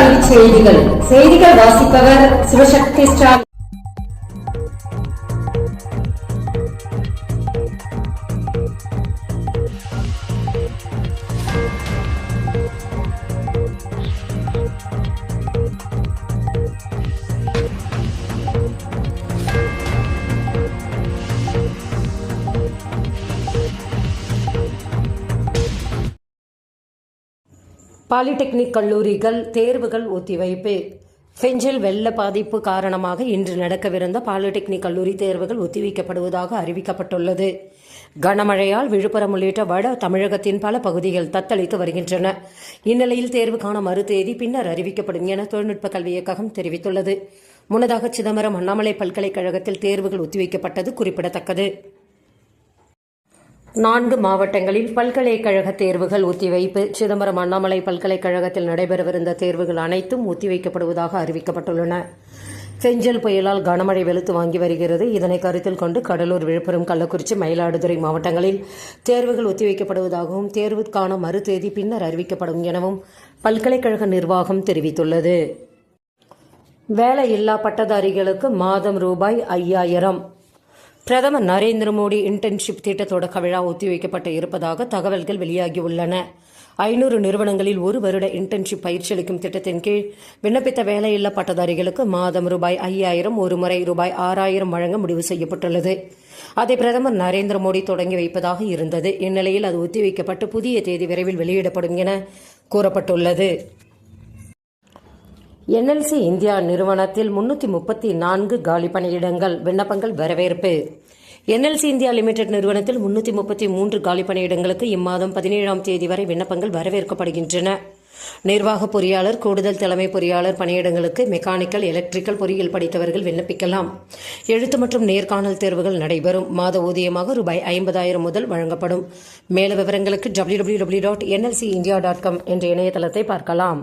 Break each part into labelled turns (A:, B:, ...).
A: கல்வி செய்திகள். செய்திகள் வாசிப்பவர் சிவசக்தி ஸ்டார். பாலிடெக்னிக் கல்லூரிகள் தேர்வுகள் ஒத்திவைப்பு. பெஞ்சில் வெள்ள பாதிப்பு காரணமாக இன்று நடக்கவிருந்த பாலிடெக்னிக் கல்லூரி தேர்வுகள் ஒத்திவைக்கப்படுவதாக அறிவிக்கப்பட்டுள்ளது. கனமழையால் விழுப்புரம் உள்ளிட்ட வட தமிழகத்தின் பல பகுதிகள் தத்தளித்து வருகின்றன. இந்நிலையில் தேர்வுக்கான மறு தேதி பின்னர் அறிவிக்கப்படும் என தொழில்நுட்ப கல்வி இயக்ககம் தெரிவித்துள்ளது. முன்னதாக சிதம்பரம் அண்ணாமலை பல்கலைக்கழகத்தில் தேர்வுகள் ஒத்திவைக்கப்பட்டது குறிப்பிடத்தக்கது. 4 மாவட்டங்களில் பல்கலைக்கழக தேர்வுகள் ஒத்திவைப்பு. சிதம்பரம் அண்ணாமலை பல்கலைக்கழகத்தில் நடைபெறவிருந்த தேர்வுகள் அனைத்தும் ஒத்திவைக்கப்படுவதாக அறிவிக்கப்பட்டுள்ளன. பெஞ்சல் புயலால் கனமழை வெளுத்து வாங்கி வருகிறது. இதனை கருத்தில் கொண்டு கடலூர், விழுப்புரம், கள்ளக்குறிச்சி, மயிலாடுதுறை மாவட்டங்களில் தேர்வுகள் ஒத்திவைக்கப்படுவதாகவும் தேர்வுக்கான மறு தேதி பின்னர் அறிவிக்கப்படும் எனவும் பல்கலைக்கழக நிர்வாகம் தெரிவித்துள்ளது. வேலையில்லா பட்டதாரிகளுக்கு மாதம் ரூபாய் 5000. பிரதமர் நரேந்திர மோடி இன்டர்ன்ஷிப் திட்ட தொடக்க விழா ஒத்திவைக்கப்பட்டு இருப்பதாக தகவல்கள் வெளியாகியுள்ளன. 500 நிறுவனங்களில் 1 வருட இன்டர்ன்ஷிப் பயிற்சி அளிக்கும் திட்டத்தின் கீழ் விண்ணப்பித்த வேலையில்லா பட்டதாரிகளுக்கு மாதம் ரூபாய் 5000, ஒரு முறை ரூபாய் 6000 வழங்க முடிவு செய்யப்பட்டுள்ளது. அதை பிரதமர் நரேந்திர மோடி தொடங்கி வைப்பதாக இருந்தது. இந்நிலையில் அது ஒத்திவைக்கப்பட்டு புதிய தேதி விரைவில் வெளியிடப்படும் என கூறப்பட்டுள்ளது. NLC இந்தியா நிறுவனத்தில் 334 காலி பணியிடங்கள். விண்ணப்பங்கள் வரவேற்பு. NLC இந்தியா லிமிடெட் நிறுவனத்தில் 333 காலி பணியிடங்களுக்கு இம்மாதம் 17ஆம் தேதி வரை விண்ணப்பங்கள் வரவேற்கப்படுகின்றன. நிர்வாக பொறியாளர், கூடுதல் தலைமை பொறியாளர் பணியிடங்களுக்கு மெக்கானிக்கல், எலக்ட்ரிக்கல் பொறியியல் படித்தவர்கள் விண்ணப்பிக்கலாம். எழுத்து மற்றும் நேர்காணல் தேர்வுகள் நடைபெறும். மாத ஊதியமாக ரூபாய் 50,000 முதல் வழங்கப்படும். மேல விவரங்களுக்கு www.nlcindia.com என்ற இணையதளத்தை பார்க்கலாம்.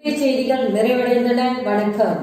A: செய்திகள் நிறைவடைந்தன. வணக்கம்.